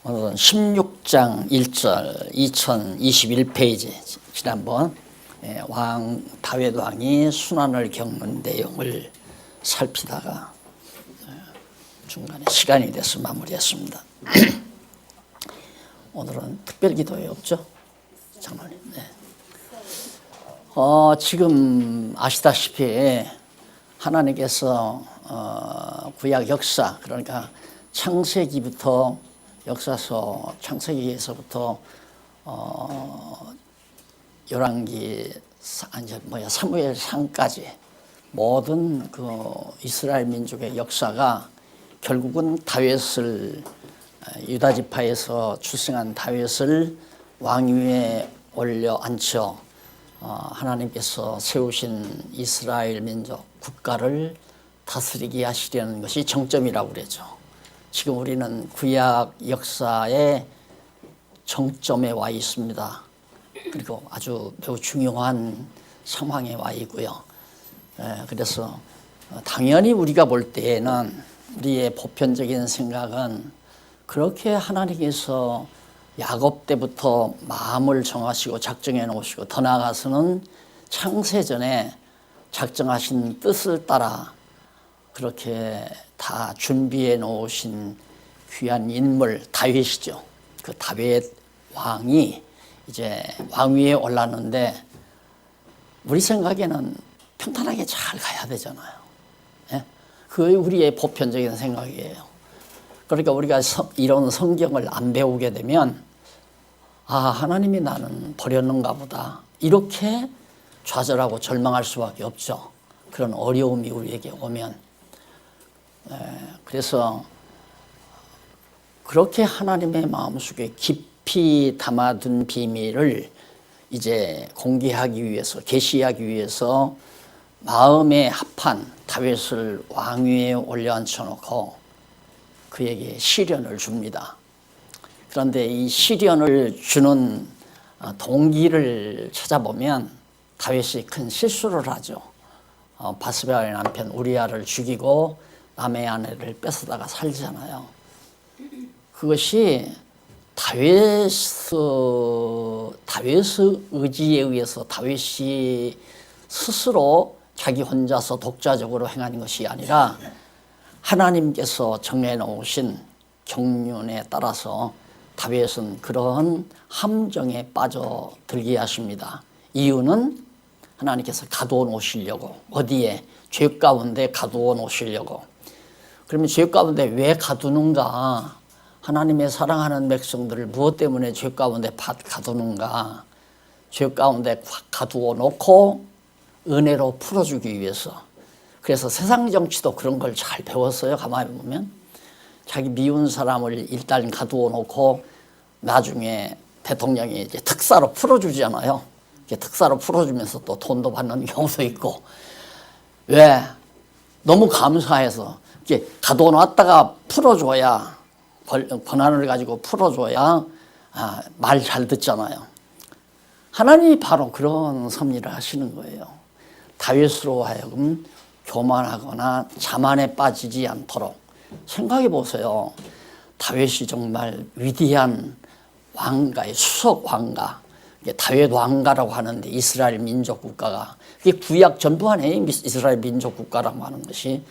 오늘은 16장 1절 2021페이지 지난번 왕 다윗 왕이 순환을 겪는 내용을 살피다가 중간에 시간이 돼서 마무리했습니다. 오늘은 특별 기도회 없죠? 장로님. 네. 지금 아시다시피 하나님께서 구약 역사, 그러니까 창세기부터 역사서 창세기에서부터 열왕기 사무엘상까지 모든 그 이스라엘 민족의 역사가 결국은 다윗을 유다 지파에서 출생한 다윗을 왕위에 올려 앉혀 하나님께서 세우신 이스라엘 민족 국가를 다스리게 하시려는 것이 정점이라고 그러죠. 지금 우리는 구약 역사의 정점에 와 있습니다. 그리고 아주 매우 중요한 상황에 와 있고요. 그래서 당연히 우리가 볼 때에는 우리의 보편적인 생각은 그렇게 하나님께서 야곱 때부터 마음을 정하시고 작정해 놓으시고 더 나아가서는 창세전에 작정하신 뜻을 따라 그렇게 다 준비해 놓으신 귀한 인물 다윗이죠. 그 다윗 왕이 이제 왕위에 올랐는데 우리 생각에는 평탄하게 잘 가야 되잖아요. 예? 그게 우리의 보편적인 생각이에요. 그러니까 우리가 이런 성경을 안 배우게 되면 하나님이 나는 버렸는가 보다 이렇게 좌절하고 절망할 수밖에 없죠. 그런 어려움이 우리에게 오면. 그래서 그렇게 하나님의 마음속에 깊이 담아둔 비밀을 이제 공개하기 위해서, 계시하기 위해서 마음에 합한 다윗을 왕위에 올려 앉혀놓고 그에게 시련을 줍니다. 그런데 이 시련을 주는 동기를 찾아보면 다윗이 큰 실수를 하죠. 바스바의 남편 우리아를 죽이고 남의 아내를 뺏어다가 살잖아요. 그것이 다윗의 의지에 의해서 다윗이 스스로 자기 혼자서 독자적으로 행한 것이 아니라 하나님께서 정해놓으신 경륜에 따라서 다윗은 그러한 함정에 빠져들게 하십니다. 이유는 하나님께서 가두어 놓으시려고, 어디에? 죄 가운데 가두어 놓으시려고. 그러면 죄 가운데 왜 가두는가? 하나님의 사랑하는 백성들을 무엇 때문에 죄 가운데 가두는가? 죄 가운데 가두어 놓고 은혜로 풀어주기 위해서. 그래서 세상 정치도 그런 걸 잘 배웠어요. 가만히 보면 자기 미운 사람을 일단 가두어 놓고 나중에 대통령이 이제 특사로 풀어주잖아요. 특사로 풀어주면서 또 돈도 받는 경우도 있고. 왜? 너무 감사해서 이렇게 가둬놨다가 풀어줘야, 권한을 가지고 풀어줘야 말 잘 듣잖아요. 하나님이 바로 그런 섭리를 하시는 거예요. 다윗으로 하여금 교만하거나 자만에 빠지지 않도록. 생각해 보세요. 다윗이 정말 위대한 왕가의 수석 왕가, 다윗 왕가라고 하는데 이스라엘 민족 국가가, 그게 구약 전부 안에 이스라엘 민족 국가라고 하는 것이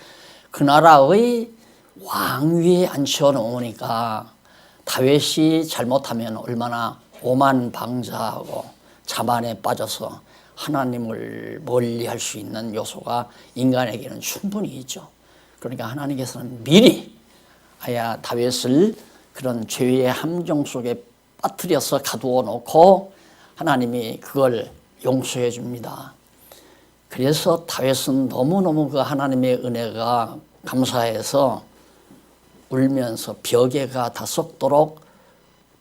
그 나라의 왕위에 앉혀 놓으니까 다윗이 잘못하면 얼마나 오만방자하고 자만에 빠져서 하나님을 멀리할 수 있는 요소가 인간에게는 충분히 있죠. 그러니까 하나님께서는 미리 다윗을 그런 죄의 함정 속에 빠뜨려서 가두어 놓고 하나님이 그걸 용서해 줍니다. 그래서 다윗은 너무너무 그 하나님의 은혜가 감사해서 울면서 벽에가 다 썩도록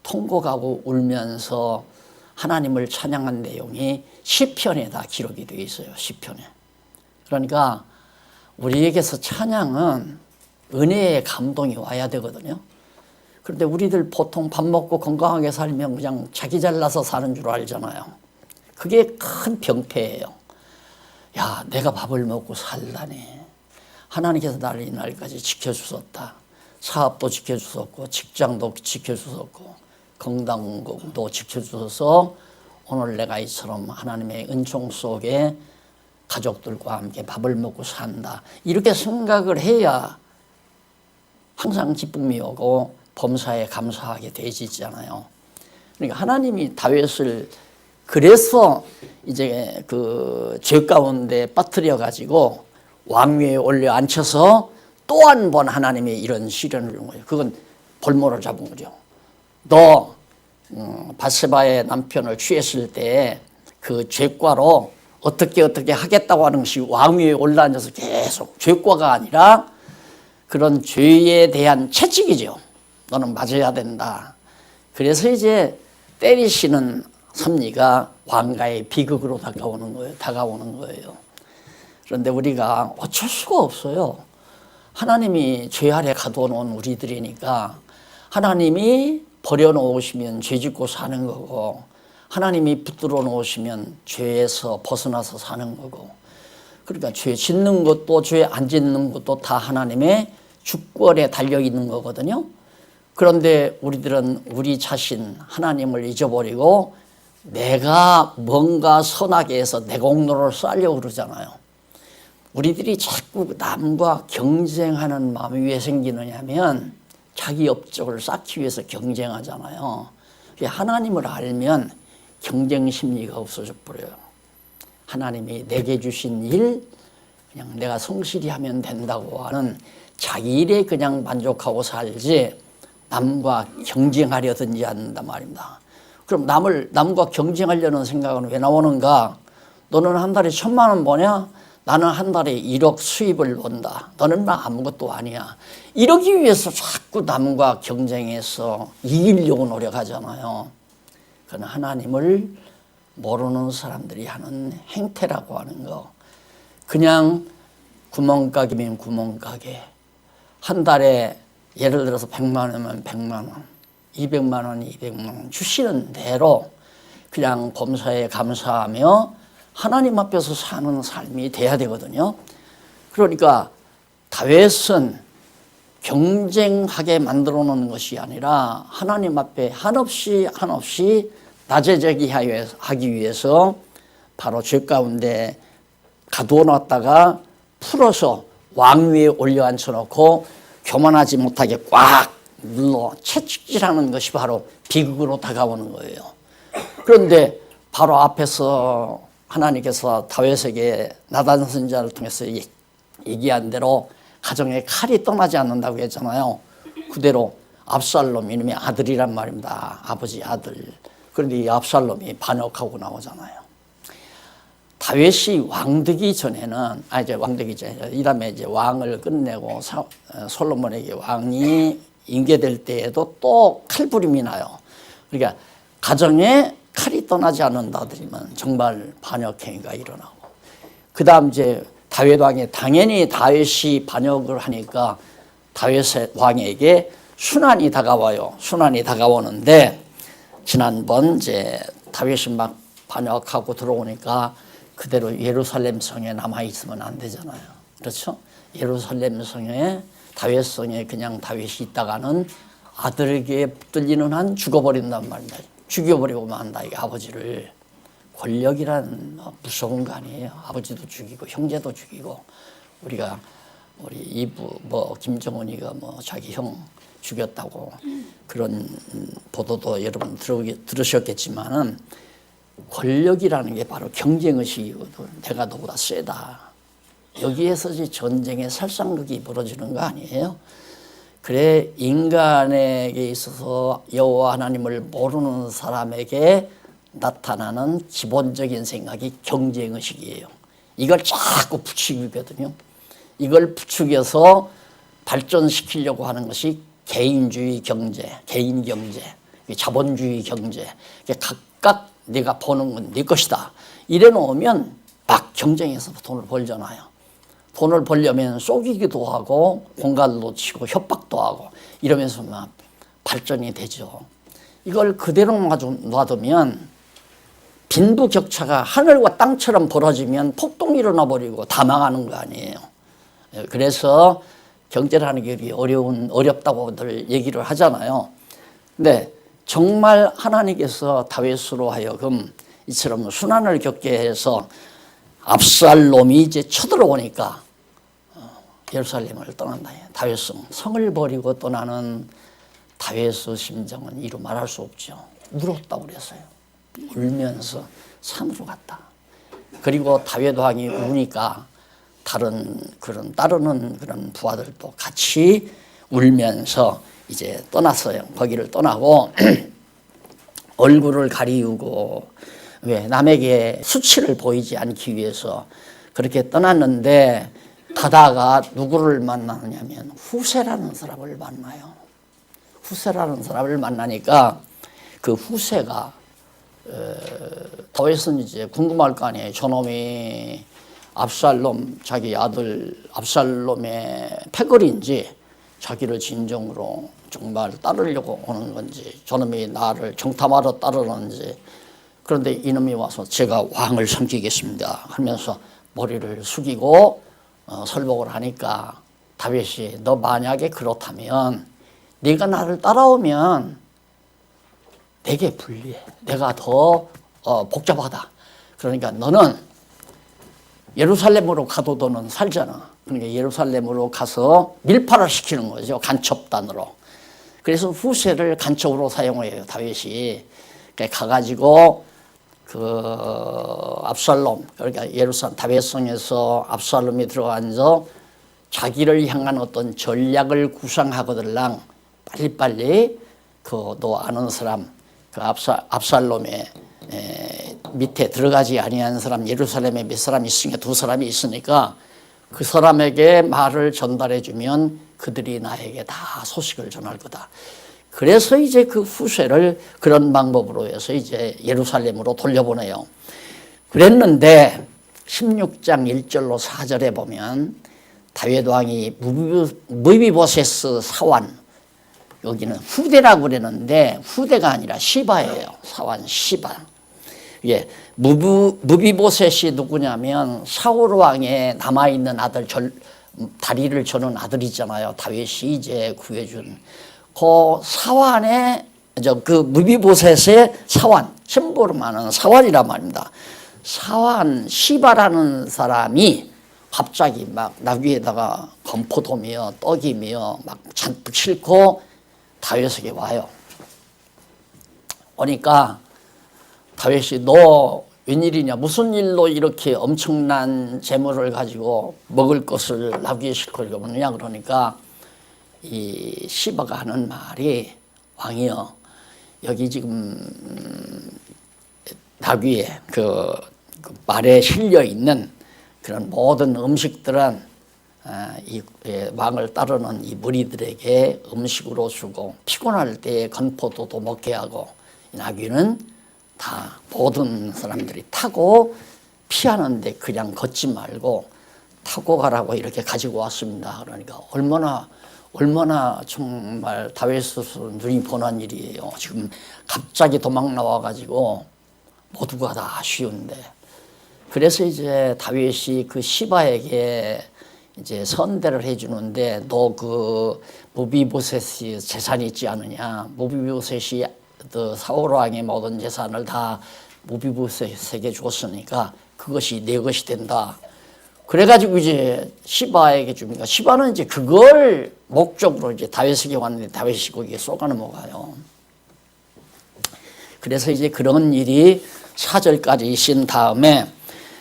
통곡하고 울면서 하나님을 찬양한 내용이 시편에 다 기록이 되어 있어요. 시편에. 그러니까 우리에게서 찬양은 은혜의 감동이 와야 되거든요. 그런데 우리들 보통 밥 먹고 건강하게 살면 그냥 자기 잘나서 사는 줄 알잖아요. 그게 큰 병폐예요. 내가 밥을 먹고 살다니. 하나님께서 나를 이날까지 지켜주셨다. 사업도 지켜주셨고 직장도 지켜주셨고 건강도 지켜주셔서 오늘 내가 이처럼 하나님의 은총 속에 가족들과 함께 밥을 먹고 산다. 이렇게 생각을 해야 항상 기쁨이 오고 범사에 감사하게 되지잖아요. 그러니까 하나님이 다윗을 그래서 이제 그 죄 가운데 빠뜨려 가지고 왕위에 올려 앉혀서 또 한 번 하나님의 이런 시련을 준 거예요. 그건 볼모를 잡은 거죠. 너 바세바의 남편을 취했을 때 그 죄과로 어떻게 하겠다고 하는 것이 왕위에 올라앉아서 계속 죄과가 아니라 그런 죄에 대한 채찍이죠. 너는 맞아야 된다. 그래서 이제 때리시는 섭리가 왕가의 비극으로 다가오는 거예요. 그런데 우리가 어쩔 수가 없어요. 하나님이 죄 아래 가둬놓은 우리들이니까 하나님이 버려놓으시면 죄 짓고 사는 거고 하나님이 붙들어 놓으시면 죄에서 벗어나서 사는 거고 그러니까 죄 짓는 것도 죄 안 짓는 것도 다 하나님의 주권에 달려있는 거거든요. 그런데 우리들은 우리 자신 하나님을 잊어버리고 내가 뭔가 선하게 해서 내 공로를 쌓으려고 그러잖아요. 우리들이 자꾸 남과 경쟁하는 마음이 왜 생기느냐면 자기 업적을 쌓기 위해서 경쟁하잖아요. 하나님을 알면 경쟁 심리가 없어져 버려요. 하나님이 내게 주신 일 그냥 내가 성실히 하면 된다고 하는 자기 일에 그냥 만족하고 살지 남과 경쟁하려든지 않는단 말입니다. 그럼 남과 경쟁하려는 생각은 왜 나오는가? 너는 한 달에 1,000만 원 버냐? 나는 한 달에 1억 수입을 본다. 너는 나 아무것도 아니야. 이러기 위해서 자꾸 남과 경쟁해서 이기려고 노력하잖아요. 그건 하나님을 모르는 사람들이 하는 행태라고 하는 거. 그냥 구멍가게면 구멍가게. 한 달에 예를 들어서 100만 원이면 100만 원, 200만 원, 200만 원 주시는 대로 그냥 범사에 감사하며 하나님 앞에서 사는 삶이 돼야 되거든요. 그러니까 다윗은 경쟁하게 만들어 놓는 것이 아니라 하나님 앞에 한없이 낮아지게 하기 위해서 바로 죄 가운데 가두어 놨다가 풀어서 왕위에 올려 앉혀놓고 교만하지 못하게 꽉 눌러 채찍질하는 것이 바로 비극으로 다가오는 거예요. 그런데 바로 앞에서 하나님께서 다윗에게 나단 선지자를 통해서 얘기한 대로 가정에 칼이 떠나지 않는다고 했잖아요. 그대로 압살롬 이름의 아들이란 말입니다. 아버지 아들. 그런데 이 압살롬이 반역하고 나오잖아요. 다윗이 왕되기 전에는 이 다음에 이제 왕을 끝내고 솔로몬에게 왕이 인계될 때에도 또 칼부림이 나요. 그러니까 가정에 칼이 떠나지 않는다더니만 정말 반역행위가 일어나고 그 다음 이제 다윗 왕이 당연히 다윗이 반역을 하니까 다윗 왕에게 순환이 다가와요. 순환이 다가오는데 지난번 이제 다윗이 막 반역하고 들어오니까 그대로 예루살렘 성에 남아 있으면 안 되잖아요. 그렇죠? 예루살렘 성에 다윗 성에 그냥 다윗이 있다가는 아들에게 붙들리는 한 죽어버린단 말입니다. 죽여버리고 만다 이 아버지를. 권력이란 무서운 거 아니에요. 아버지도 죽이고 형제도 죽이고 우리 이부 김정은이가 자기 형 죽였다고 그런 보도도 여러분 들으셨겠지만은 권력이라는 게 바로 경쟁의식이거든. 내가 너보다 세다. 여기에서 전쟁의 살상극이 벌어지는 거 아니에요. 그래 인간에게 있어서 여호와 하나님을 모르는 사람에게 나타나는 기본적인 생각이 경쟁의식이에요. 이걸 자꾸 부추기거든요. 이걸 부추겨서 발전시키려고 하는 것이 개인주의 경제, 개인 경제, 자본주의 경제. 각각 내가 버는 건 네 것이다. 이래 놓으면 막 경쟁해서 돈을 벌잖아요. 돈을 벌려면 속이기도 하고 공갈도 치고 협박도 하고 이러면서 막 발전이 되죠. 이걸 그대로 놔두면 빈부격차가 하늘과 땅처럼 벌어지면 폭동이 일어나 버리고 다 망하는 거 아니에요. 그래서 경제라는 게 어렵다고들 얘기를 하잖아요. 근데 정말 하나님께서 다윗으로 하여금 이처럼 순환을 겪게 해서 압살롬이 이제 쳐들어오니까 예루살렘을 떠난다. 다윗성 성을 버리고 떠나는 다윗의 심정은 이루 말할 수 없죠. 울었다고 그랬어요. 울면서 산으로 갔다. 그리고 다윗 왕이 우니까 따르는 그런 부하들도 같이 울면서 이제 떠났어요. 거기를 떠나고 얼굴을 가리우고 왜 남에게 수치를 보이지 않기 위해서 그렇게 떠났는데 가다가 누구를 만나느냐면 후세라는 사람을 만나요. 후세라는 사람을 만나니까 그 후세가 다윗은 이제 궁금할 거 아니에요. 저놈이 압살롬 자기 아들 압살롬의 패거리인지 자기를 진정으로 정말 따르려고 오는 건지 저놈이 나를 정탐하러 따르는지. 그런데 이놈이 와서 제가 왕을 섬기겠습니다 하면서 머리를 숙이고 설복을 하니까 다윗이 너 만약에 그렇다면 네가 나를 따라오면 내게 불리해. 내가 더 복잡하다. 그러니까 너는 예루살렘으로 가도 너는 살잖아. 그러니까 예루살렘으로 가서 밀파를 시키는 거죠. 간첩단으로. 그래서 후세를 간첩으로 사용해요. 다윗이. 그러니까 가가지고 압살롬, 그러니까 예루살렘 다윗성에서 압살롬이 들어앉아 자기를 향한 어떤 전략을 구상하거들랑 빨리빨리 너 아는 사람 압살롬의 밑에 들어가지 아니한 사람 예루살렘에 몇 사람이 있으니까 두 사람이 있으니까 그 사람에게 말을 전달해 주면 그들이 나에게 다 소식을 전할 거다. 그래서 이제 그 후세를 그런 방법으로 해서 이제 예루살렘으로 돌려보내요. 그랬는데 16장 1절로 4절에 보면 다윗 왕이 무비보셋 사환, 여기는 후대라고 그러는데 후대가 아니라 시바예요. 사환 시바. 예, 무비보셋이 누구냐면 사울 왕의 남아있는 아들 다리를 저는 아들이잖아요. 다윗이 이제 구해준 그 사환의 그 무비보셋의 사환, 심부름하는 사환이란 말입니다. 사환 시바라는 사람이 갑자기 막 나귀에다가 건포도며 떡이며 막 잔뜩 싣고 다윗에게 와요. 오니까 다윗이 너 웬일이냐, 무슨 일로 이렇게 엄청난 재물을 가지고 먹을 것을 나귀에 싣고 오느냐. 그러니까 이 시바가 하는 말이 왕이여, 여기 지금 나귀에 그 말에 실려 있는 그런 모든 음식들은 이 왕을 따르는 이 무리들에게 음식으로 주고 피곤할 때에 건포도도 먹게 하고 나귀는 다 모든 사람들이 타고 피하는데 그냥 걷지 말고 타고 가라고 이렇게 가지고 왔습니다. 그러니까 얼마나 정말 다윗으로서 눈이 번한 일이에요. 지금 갑자기 도망 나와가지고 모두가 다 아쉬운데. 그래서 이제 다윗이 그 시바에게 이제 선대를 해주는데 너 그 무비보셋이 재산이 있지 않느냐. 무비보셋이 사울 왕의 모든 재산을 다 무비보셋에게 줬으니까 그것이 내 것이 된다. 그래가지고 이제 시바에게 줍니까. 시바는 이제 그걸 목적으로 이제 다윗에게 왔는데 다윗이 거기에 쏘가 넘어가요. 그래서 이제 그런 일이 4절까지 있은 다음에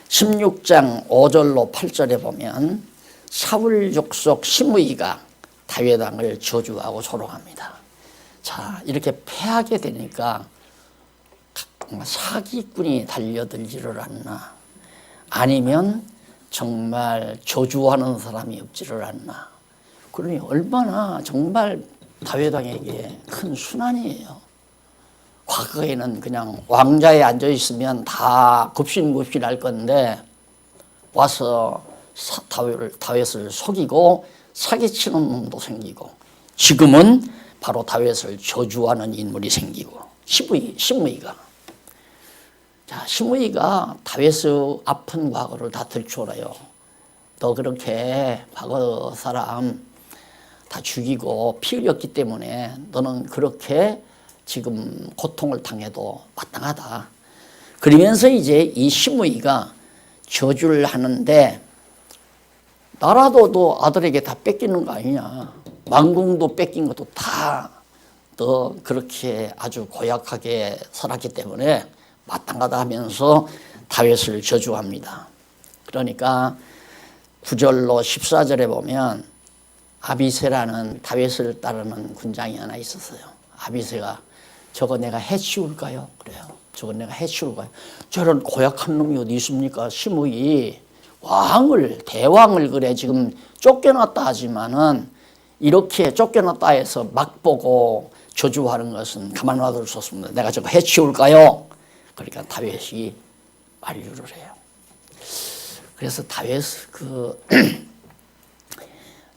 16장 5절로 8절에 보면 사울 족속 시므이가 다윗 왕을 저주하고 조롱합니다. 자, 이렇게 패하게 되니까 사기꾼이 달려들지를 않나, 아니면 정말 저주하는 사람이 없지를 않나. 그러니 얼마나 정말 다윗 왕에게 큰 순환이에요. 과거에는 그냥 왕자에 앉아 있으면 다 굽신굽신할 건데 와서 다윗을 속이고 사기치는 놈도 생기고, 지금은 바로 다윗을 저주하는 인물이 생기고, 시므이가. 자, 시므이가 다윗의 아픈 과거를 다 들춰라요. 너 그렇게 과거 사람 다 죽이고 피 흘렸기 때문에 너는 그렇게 지금 고통을 당해도 마땅하다. 그러면서 이제 이 시므이가 저주를 하는데 나라도 아들에게 다 뺏기는 거 아니냐. 왕궁도 뺏긴 것도 다 너 그렇게 아주 고약하게 살았기 때문에 마땅하다 하면서 다윗을 저주합니다. 그러니까 9절로 14절에 보면 아비새라는 다윗을 따르는 군장이 하나 있었어요. 아비새가 저거 내가 해치울까요? 그래요. 저거 내가 해치울까요? 저런 고약한 놈이 어디 있습니까? 시므이 대왕을 그래 지금 쫓겨났다 하지만은 이렇게 쫓겨났다 해서 막 보고 저주하는 것은 가만 놔둘 수 없습니다. 내가 저거 해치울까요? 그러니까 다윗이 만류를 해요. 그래서 다윗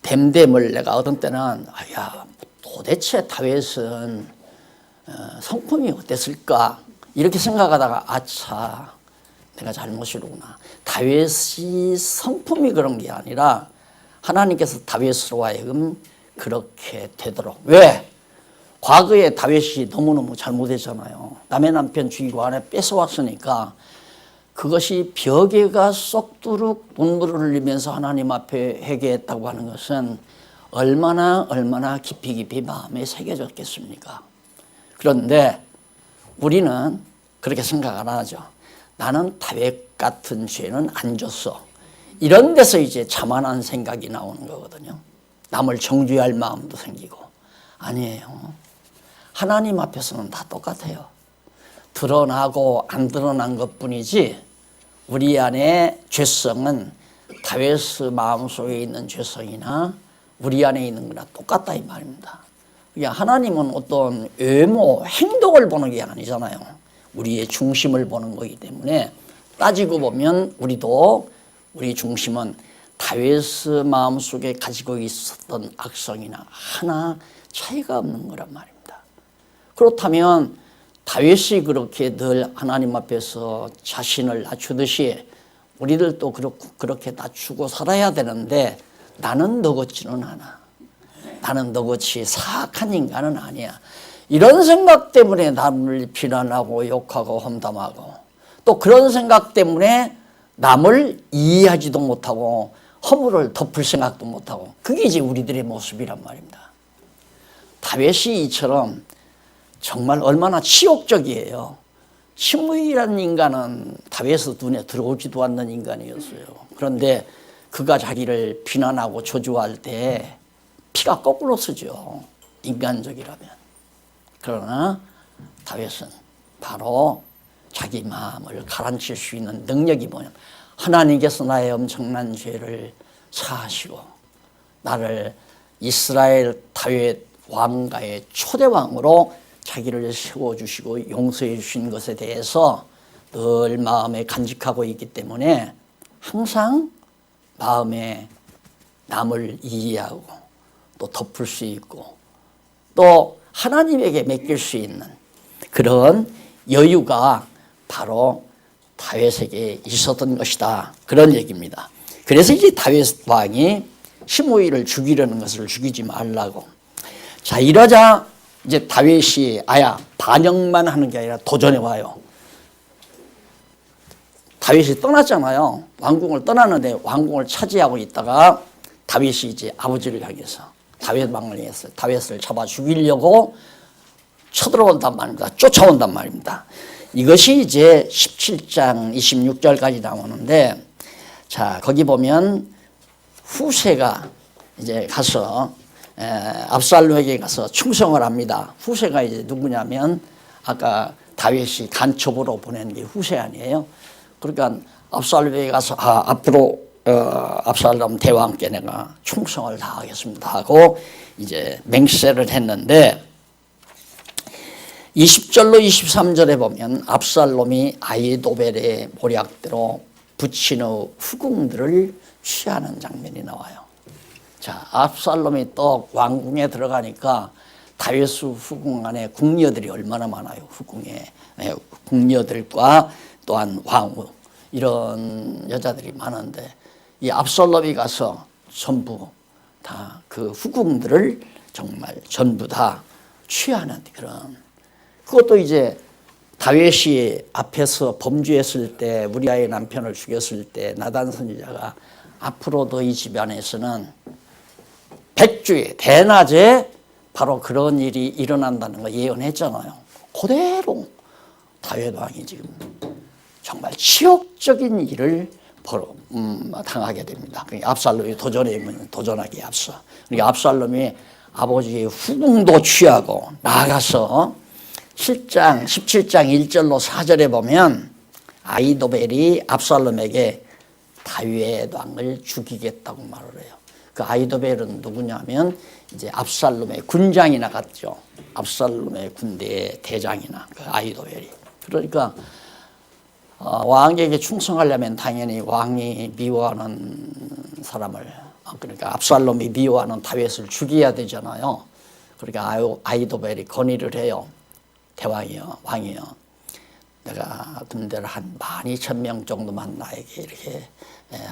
댐댐을 내가 어떤 때는 도대체 다윗은 성품이 어땠을까 이렇게 생각하다가 아차 내가 잘못이로구나. 다윗이 성품이 그런 게 아니라 하나님께서 다윗으로 하여금 그렇게 되도록. 왜? 과거에 다윗이 너무너무 잘못했잖아요. 남의 남편 죽이고 아내 뺏어왔으니까 그것이 벽에가 썩도록 눈물을 흘리면서 하나님 앞에 회개했다고 하는 것은 얼마나 깊이 마음에 새겨졌겠습니까? 그런데 우리는 그렇게 생각 안 하죠. 나는 다윗 같은 죄는 안 졌어. 이런 데서 이제 자만한 생각이 나오는 거거든요. 남을 정죄할 마음도 생기고. 아니에요. 하나님 앞에서는 다 똑같아요. 드러나고 안 드러난 것뿐이지 우리 안에 죄성은 다윗의 마음속에 있는 죄성이나 우리 안에 있는 거나 똑같다 이 말입니다. 그러니까 하나님은 어떤 외모, 행동을 보는 게 아니잖아요. 우리의 중심을 보는 거기 때문에 따지고 보면 우리 중심은 다윗의 마음속에 가지고 있었던 악성이나 하나 차이가 없는 거란 말입니다. 그렇다면 다윗이 그렇게 늘 하나님 앞에서 자신을 낮추듯이 우리들도 그렇게 낮추고 살아야 되는데 나는 너 같지는 않아. 나는 너같이 사악한 인간은 아니야. 이런 생각 때문에 남을 비난하고 욕하고 험담하고 또 그런 생각 때문에 남을 이해하지도 못하고 허물을 덮을 생각도 못하고 그게 이제 우리들의 모습이란 말입니다. 다윗이 이처럼 정말 얼마나 치욕적이에요. 시므이라는 인간은 다윗의 눈에 들어오지도 않는 인간이었어요. 그런데 그가 자기를 비난하고 저주할 때 피가 거꾸로 쓰죠. 인간적이라면. 그러나 다윗은 바로 자기 마음을 가라앉힐 수 있는 능력이 뭐냐면 하나님께서 나의 엄청난 죄를 사하시고 나를 이스라엘 다윗 왕가의 초대왕으로 자기를 세워주시고 용서해 주신 것에 대해서 늘 마음에 간직하고 있기 때문에 항상 마음에 남을 이해하고 또 덮을 수 있고 또 하나님에게 맡길 수 있는 그런 여유가 바로 다윗에게 있었던 것이다. 그런 얘기입니다. 그래서 이제 다윗 왕이 시므이를 죽이려는 것을 죽이지 말라고. 자, 이러자 이제 다윗이 반역만 하는 게 아니라 도전해 와요. 다윗이 떠났잖아요. 왕궁을 떠났는데 왕궁을 차지하고 있다가 다윗이 이제 아버지를 향해서 다윗 왕을 향해서 다윗을 잡아 죽이려고 쳐들어온단 말입니다. 쫓아온단 말입니다. 이것이 이제 17장 26절까지 나오는데 자, 거기 보면 후세가 이제 가서 압살롬에게 가서 충성을 합니다. 후세가 이제 누구냐면 아까 다윗이 간첩으로 보낸 게 후세 아니에요. 그러니까 압살롬에게 가서 앞으로 압살롬 대왕께 내가 충성을 다하겠습니다 하고 이제 맹세를 했는데 20절로 23절에 보면 압살롬이 아히도벨의 모략대로 부친의 후궁들을 취하는 장면이 나와요. 자, 압살롬이 또 왕궁에 들어가니까 다윗의 후궁 안에 궁녀들이 얼마나 많아요. 후궁에 궁녀들과 또한 왕후 이런 여자들이 많은데 이 압살롬이 가서 전부 다 그 후궁들을 정말 전부 다 취하는 그런, 그것도 이제 다윗이 앞에서 범죄했을 때, 우리아의 남편을 죽였을 때 나단 선지자가 앞으로도 이 집안에서는 백주에 대낮에 바로 그런 일이 일어난다는 거 예언했잖아요. 그대로 다윗 왕이 지금 정말 치욕적인 일을 당하게 됩니다. 압살롬이 도전하기에 앞서, 그러니까 압살롬이 아버지의 후궁도 취하고 나아가서 17장 1절로 4절에 보면 아히도벨이 압살롬에게 다윗 왕을 죽이겠다고 말을 해요. 그 아히도벨은 누구냐면 이제 압살롬의 군장이 나갔죠. 압살롬의 군대의 대장이나 그 아히도벨이. 그러니까 왕에게 충성하려면 당연히 왕이 미워하는 사람을, 그러니까 압살롬이 미워하는 다윗을 죽여야 되잖아요. 그러니까 아히도벨이 건의를 해요. 대왕이요, 왕이요, 내가 군대를 한 12,000명 정도만 나에게 이렇게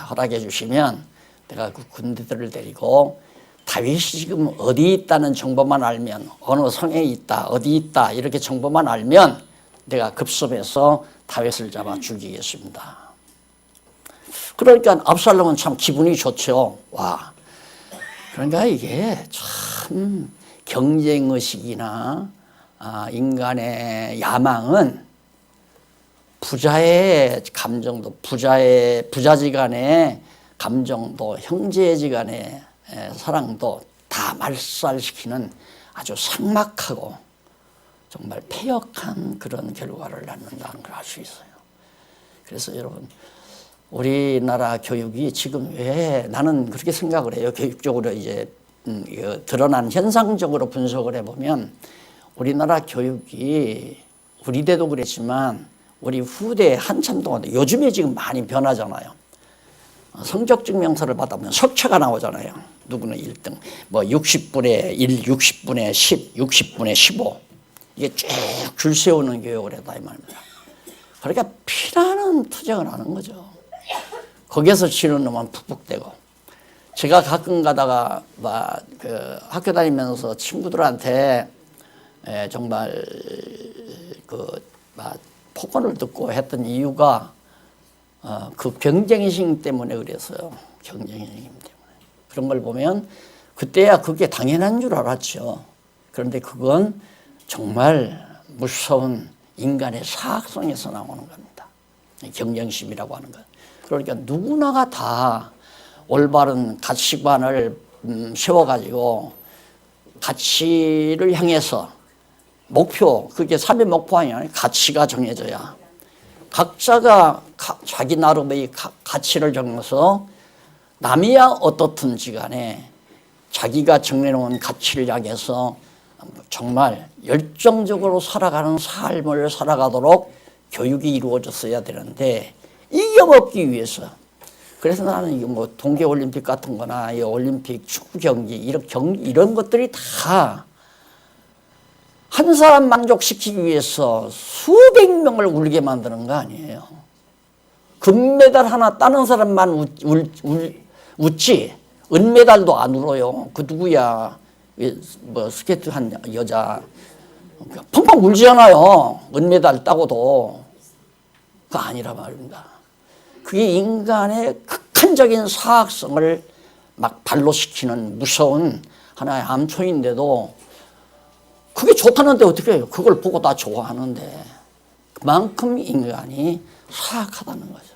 허락해 주시면 내가 그 군대들을 데리고 다윗이 지금 어디 있다는 정보만 알면, 어느 성에 있다, 어디 있다 이렇게 정보만 알면 내가 급습해서 다윗을 잡아 죽이겠습니다. 그러니까 압살롬은 참 기분이 좋죠. 와, 그러니까 이게 참 경쟁의식이나 인간의 야망은 부자의 감정도, 부자지간의 감정도, 형제지간의 사랑도 다 말살시키는 아주 삭막하고 정말 패역한 그런 결과를 낳는다는 걸 알 수 있어요. 그래서 여러분, 우리나라 교육이 지금 왜, 나는 그렇게 생각을 해요. 교육적으로 이제 드러난 현상적으로 분석을 해보면 우리나라 교육이 우리 때도 그랬지만 우리 후대 한참 동안, 요즘에 지금 많이 변하잖아요. 성적 증명서를 받아보면 석차가 나오잖아요. 누구는 1등, 뭐 60분의 1, 60분의 10, 60분의 15, 이게 쭉 줄 세우는 교육을 했다 이 말입니다. 그러니까 피나는 투쟁을 하는 거죠. 거기에서 치는 놈은 푹푹대고. 제가 가끔 가다가 학교 다니면서 친구들한테 정말 폭언을 듣고 했던 이유가 그 경쟁심 때문에 그랬어요. 경쟁심 때문에. 그런 걸 보면 그때야 그게 당연한 줄 알았죠. 그런데 그건 정말 무서운 인간의 사악성에서 나오는 겁니다. 경쟁심이라고 하는 것. 그러니까 누구나가 다 올바른 가치관을 세워가지고 가치를 향해서 목표, 그게 삶의 목표 아니야. 가치가 정해져야 각자가 자기 나름의 가치를 정해서 남이야 어떻든지 간에 자기가 정해놓은 가치를 향해서 정말 열정적으로 살아가는 삶을 살아가도록 교육이 이루어졌어야 되는데, 이게 없기 위해서, 그래서 나는 이거 뭐 동계올림픽 같은 거나 이 올림픽 축구 경기 이런 것들이 다 한 사람 만족시키기 위해서 수백 명을 울게 만드는 거 아니에요. 금메달 하나 따는 사람만 웃지 은메달도 안 울어요. 그 누구야? 뭐 스케이트 한 여자 펑펑 울잖아요. 은메달 따고도. 그거 아니라 말입니다. 그게 인간의 극한적인 사악성을 막 발로시키는 무서운 하나의 암초인데도 그게 좋다는데 어떻게 해요? 그걸 보고 다 좋아하는데 그만큼 인간이 사악하다는 거죠.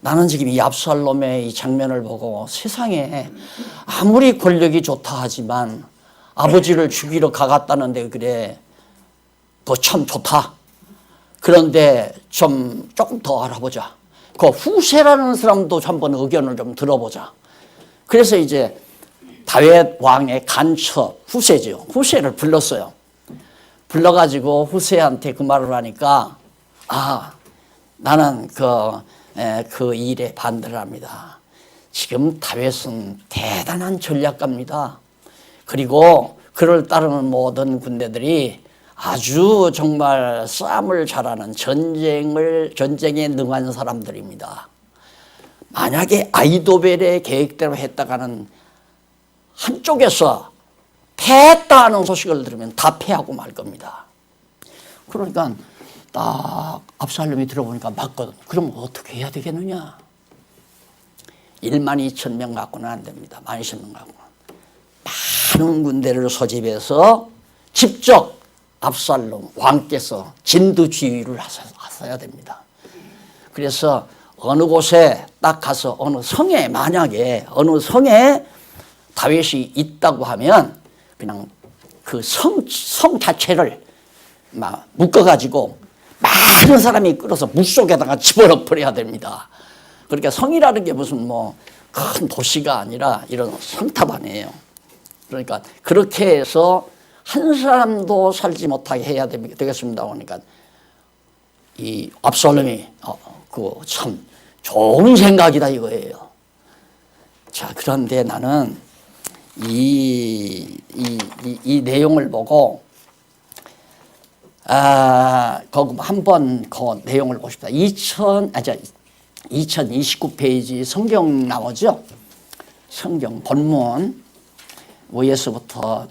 나는 지금 이 압살롬의 이 장면을 보고 세상에 아무리 권력이 좋다 하지만 아버지를 죽이러 가갔다는데 그래, 그거 참 좋다. 그런데 조금 더 알아보자. 그 후세라는 사람도 한번 의견을 좀 들어보자. 그래서 이제 다윗 왕의 간첩 후세죠. 후세를 불렀어요. 불러가지고 후세한테 그 말을 하니까 나는 그 일에 반대를 합니다. 지금 다윗은 대단한 전략가입니다. 그리고 그를 따르는 모든 군대들이 아주 정말 싸움을 잘하는 전쟁에 능한 사람들입니다. 만약에 아히도벨의 계획대로 했다가는 한쪽에서 패했다 하는 소식을 들으면 다 패하고 말 겁니다. 그러니까 딱 압살롬이 들어보니까 맞거든. 그럼 어떻게 해야 되겠느냐? 12,000명 갖고는 안 됩니다. 12,000명 갖고는. 많은 군대를 소집해서 직접 압살롬 왕께서 진두지휘를 하셔야 됩니다. 그래서 어느 곳에 딱 가서 어느 성에, 만약에 어느 성에 다윗이 있다고 하면 그냥 그 성 자체를 막 묶어가지고 많은 사람이 끌어서 물속에다가 집어넣어 버려야 됩니다. 그러니까 성이라는 게 무슨 뭐 큰 도시가 아니라 이런 성탑 아니에요. 그러니까 그렇게 해서 한 사람도 살지 못하게 해야 되겠습니다. 그러니까 이 압살롬이 그거 참 좋은 생각이다 이거예요. 자, 그런데 나는 이 내용을 보고 거기 한번 그 내용을 보고 싶다. 2029페이지 성경 나오죠? 성경 본문 위에서부터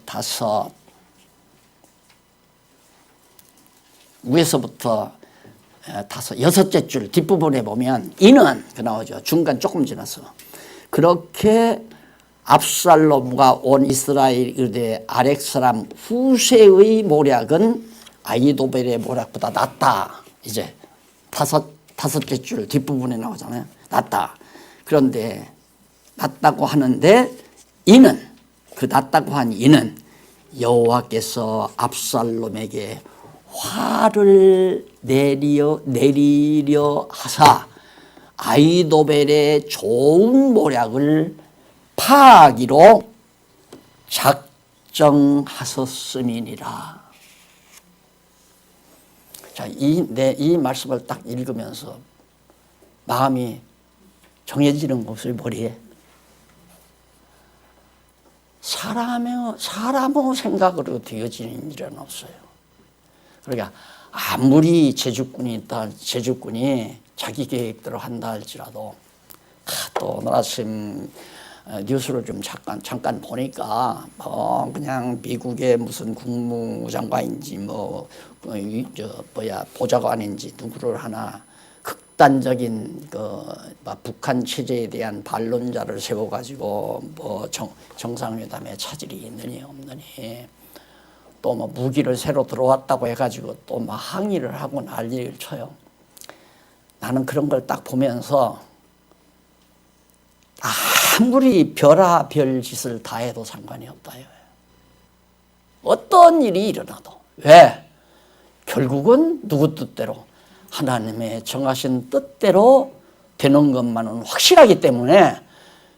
여섯째 줄 뒷부분에 보면 이는 그 나오죠. 중간 조금 지나서 그렇게 압살롬과 온 이스라엘 의대 아렉 사람 후세의 모략은 아히도벨의 모략보다 낫다. 이제 다섯째 줄 뒷부분에 나오잖아요. 낫다. 그런데 낫다고 하는데 이는 그 낫다고 한 이는 여호와께서 압살롬에게 화를 내리려 하사 아히도벨의 좋은 모략을 파하기로 작정하셨음이니라. 자, 이 말씀을 딱 읽으면서 마음이 정해지는 것을 머리에 사람의 생각으로 되어지는 일은 없어요. 그러니까 아무리 제주꾼이 자기 계획대로 한다 할지라도 또 오늘 아침 뉴스를 좀 잠깐 보니까 그냥 미국의 무슨 국무장관인지 보좌관인지 누구를 하나 극단적인 북한 체제에 대한 반론자를 세워가지고 정상회담에 차질이 있느니 없느니 또 무기를 새로 들어왔다고 해가지고 또 항의를 하고 난리를 쳐요. 나는 그런 걸 딱 보면서 아무리 별의별 짓을 다 해도 상관이 없다. 어떤 일이 일어나도. 왜? 결국은 누구 뜻대로 하나님의 정하신 뜻대로 되는 것만은 확실하기 때문에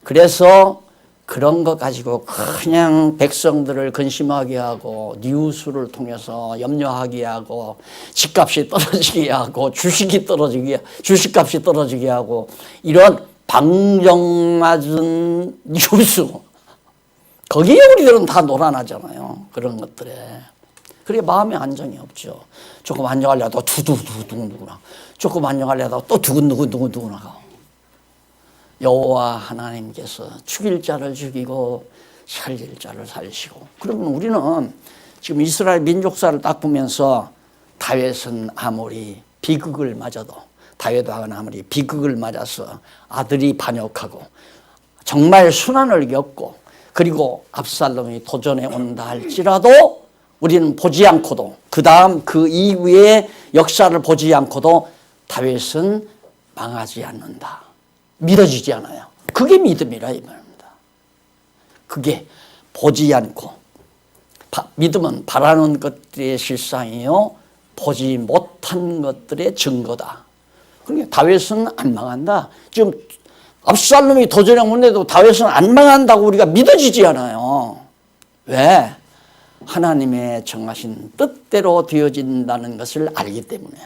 그래서 그런 거 가지고 그냥 백성들을 근심하게 하고 뉴스를 통해서 염려하게 하고 집값이 떨어지게 하고 주식값이 떨어지게 하고 이런 방정맞은 뉴스 거기에 우리들은 다 놀아나잖아요. 그런 것들에. 그게 마음의 안정이 없죠. 조금 안정하려다 두두두두두나 조금 안정하려다 또 두근두근두근두근하고 여호와 하나님께서 죽일 자를 죽이고 살릴 자를 살리시고 그러면 우리는 지금 이스라엘 민족사를 딱 보면서 다윗은 아무리 비극을 맞아도 다윗왕은 아무리 비극을 맞아서 아들이 반역하고 정말 순환을 겪고 그리고 압살롬이 도전해 온다 할지라도 우리는 보지 않고도 그 다음 그 이후의 역사를 보지 않고도 다윗은 망하지 않는다. 믿어지지 않아요. 그게 믿음이라 이 말입니다. 그게 보지 않고 믿음은 바라는 것들의 실상이요 보지 못한 것들의 증거다. 그러니까 다윗은 안 망한다. 지금 압살롬이 도전해 온데도 다윗은 안 망한다고 우리가 믿어지지 않아요. 왜? 하나님의 정하신 뜻대로 되어진다는 것을 알기 때문에.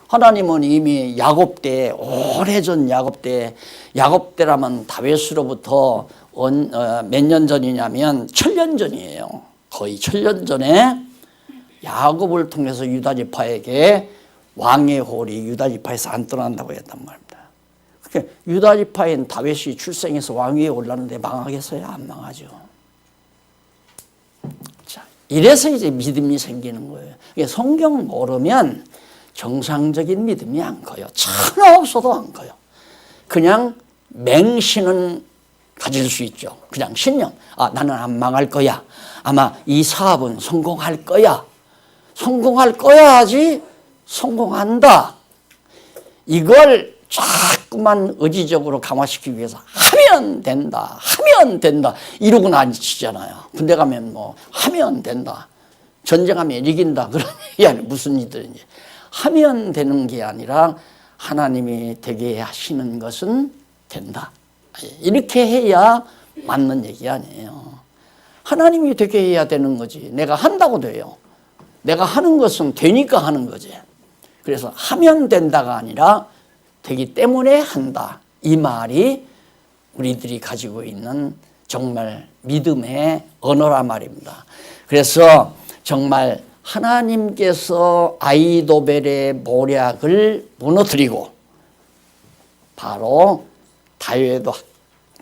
하나님은 이미 야곱 때, 오래전 야곱 때라면 다윗으로부터 몇 년 전이냐면 1000년 전이에요. 거의 1000년 전에 야곱을 통해서 유다지파에게 왕의 홀이 유다지파에서 안 떠난다고 했단 말입니다. 그러니까 유다지파인 다윗이 출생해서 왕위에 올랐는데 망하겠어요? 안 망하죠. 이래서 이제 믿음이 생기는 거예요. 성경 모르면 정상적인 믿음이 안 커요. 천하 없어도 안 커요. 그냥 맹신은 가질 수 있죠. 그냥 신념. 아, 나는 안 망할 거야. 아마 이 사업은 성공할 거야. 성공할 거야 하지 성공한다. 이걸 자꾸만 의지적으로 강화시키기 위해서 하면 된다. 하면 된다. 이러고 나치잖아요. 군대 가면 뭐 하면 된다. 전쟁하면 이긴다. 그런 얘기 아니에요. 무슨 일든지. 하면 되는 게 아니라 하나님이 되게 하시는 것은 된다. 이렇게 해야 맞는 얘기 아니에요. 하나님이 되게 해야 되는 거지. 내가 한다고 돼요. 내가 하는 것은 되니까 하는 거지. 그래서 하면 된다가 아니라 되기 때문에 한다. 이 말이 우리들이 가지고 있는 정말 믿음의 언어란 말입니다. 그래서 정말 하나님께서 아이도벨의 모략을 무너뜨리고 바로 다윗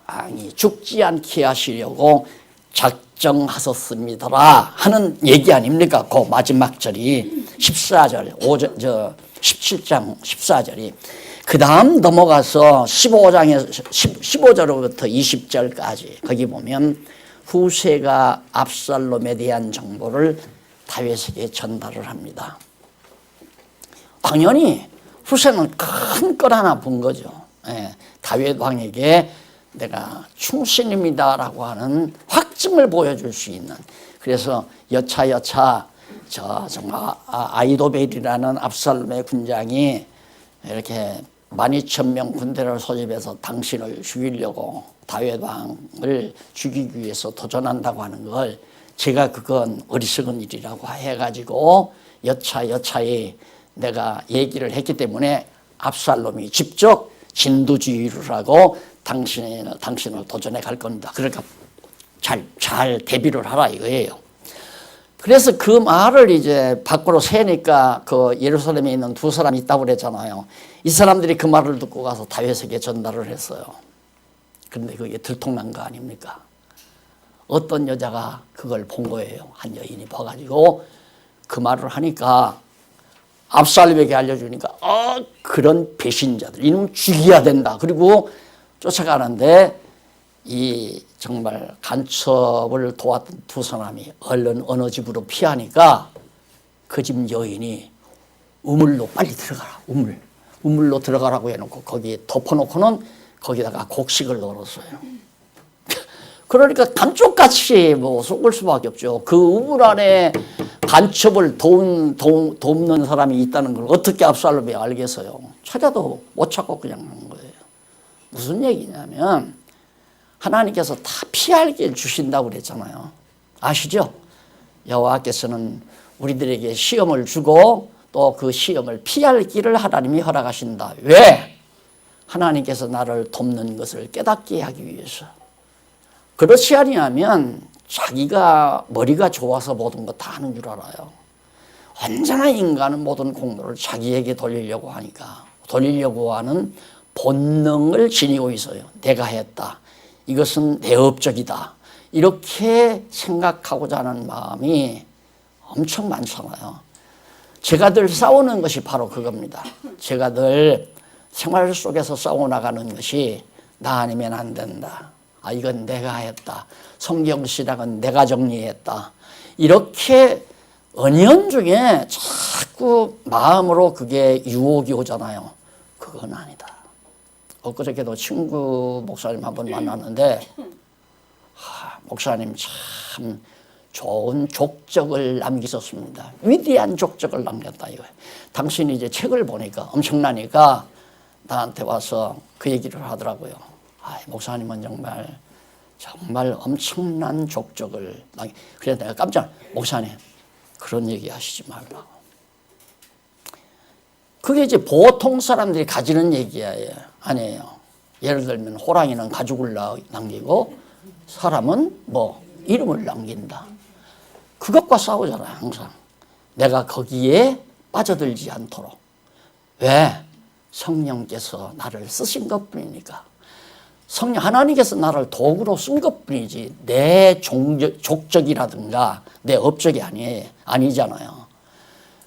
왕이 죽지 않게 하시려고 작정하셨습니다 하는 얘기 아닙니까? 그 마지막 절이 14절, 17장 14절이. 그 다음 넘어가서 15절부터 20절까지 거기 보면 후세가 압살롬에 대한 정보를 다윗에게 전달을 합니다. 당연히 후세는 큰 걸 하나 본 거죠. 다윗 왕에게 내가 충신입니다라고 하는 확증을 보여줄 수 있는. 그래서 여차여차 정말 아이도벨이라는 압살롬의 군장이 이렇게 12,000명 군대를 소집해서 당신을 죽이려고 다윗 왕을 죽이기 위해서 도전한다고 하는 걸 제가 그건 어리석은 일이라고 해가지고 여차여차에 내가 얘기를 했기 때문에 압살롬이 직접 진두지휘를 하고 당신을 도전해 갈 겁니다. 그러니까 잘 대비를 하라 이거예요. 그래서 그 말을 이제 밖으로 새니까 그 예루살렘에 있는 두 사람이 있다고 그랬잖아요. 이 사람들이 그 말을 듣고 가서 다윗에게 전달을 했어요. 그런데 그게 들통난 거 아닙니까? 어떤 여자가 그걸 본 거예요. 한 여인이 봐가지고 그 말을 하니까 압살롬에게 알려주니까 그런 배신자들 이놈 죽여야 된다. 그리고 쫓아가는데 이 정말 간첩을 도왔던 두 사람이 얼른 어느 집으로 피하니까 그 집 여인이 우물로 빨리 들어가라. 우물로 들어가라고 해놓고 거기 덮어놓고는 거기다가 곡식을 넣었어요. 그러니까 감쪽같이 뭐 속을 수밖에 없죠. 그 우물 안에 간첩을 돕는 사람이 있다는 걸 어떻게 압살롬이 알겠어요. 찾아도 못 찾고 그냥 한 거예요. 무슨 얘기냐면 하나님께서 다 피할 길 주신다고 그랬잖아요. 아시죠? 여호와께서는 우리들에게 시험을 주고 또 그 시험을 피할 길을 하나님이 허락하신다. 왜? 하나님께서 나를 돕는 것을 깨닫게 하기 위해서. 그렇지 아니하면 자기가 머리가 좋아서 모든 거 다 하는 줄 알아요. 언제나 인간은 모든 공로를 자기에게 돌리려고 하는 본능을 지니고 있어요. 내가 했다. 이것은 내 업적이다. 이렇게 생각하고자 하는 마음이 엄청 많잖아요. 제가 늘 싸우는 것이 바로 그겁니다. 제가 늘 생활 속에서 싸워나가는 것이 나 아니면 안 된다. 이건 내가 했다. 성경신학은 내가 정리했다. 이렇게 은연중에 자꾸 마음으로 그게 유혹이 오잖아요. 그건 아니다. 엊그저께도 친구 목사님 한 번 만났는데 목사님 참 좋은 족적을 남기셨습니다. 위대한 족적을 남겼다 이거예요. 당신이 이제 책을 보니까 엄청나니까 나한테 와서 그 얘기를 하더라고요. 목사님은 정말 엄청난 족적을 그래서 내가 깜짝 목사님 그런 얘기 하시지 말라고. 그게 이제 보통 사람들이 가지는 얘기예요. 아니에요. 예를 들면 호랑이는 가죽을 남기고 사람은 뭐 이름을 남긴다. 그것과 싸우잖아요. 항상. 내가 거기에 빠져들지 않도록. 왜? 성령께서 나를 쓰신 것뿐이니까. 성령 하나님께서 나를 도구로 쓴 것뿐이지 내 족적이라든가 내 업적이 아니잖아요.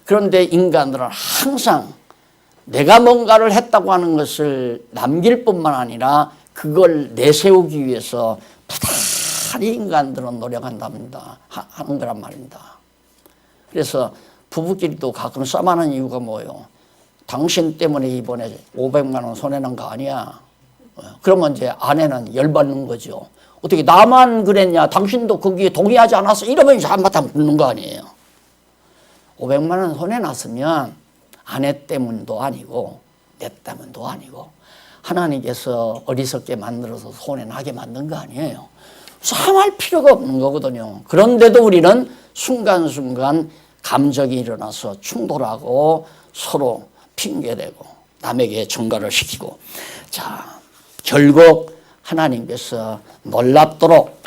그런데 인간들은 항상 내가 뭔가를 했다고 하는 것을 남길 뿐만 아니라 그걸 내세우기 위해서 부단히 인간들은 노력한답니다. 하는 거란 말입니다. 그래서 부부끼리도 가끔 싸움하는 이유가 뭐예요? 당신 때문에 이번에 500만 원 손해난 거 아니야? 그러면 이제 아내는 열받는 거죠. 어떻게 나만 그랬냐? 당신도 거기에 동의하지 않았어? 이러면 이제 한바탕 붙는 거 아니에요. 500만 원 손해났으면 아내 때문도 아니고 내 때문도 아니고 하나님께서 어리석게 만들어서 손해나게 만든 거 아니에요. 싸움할 필요가 없는 거거든요. 그런데도 우리는 순간순간 감정이 일어나서 충돌하고 서로 핑계대고 남에게 전가를 시키고, 자 결국 하나님께서 놀랍도록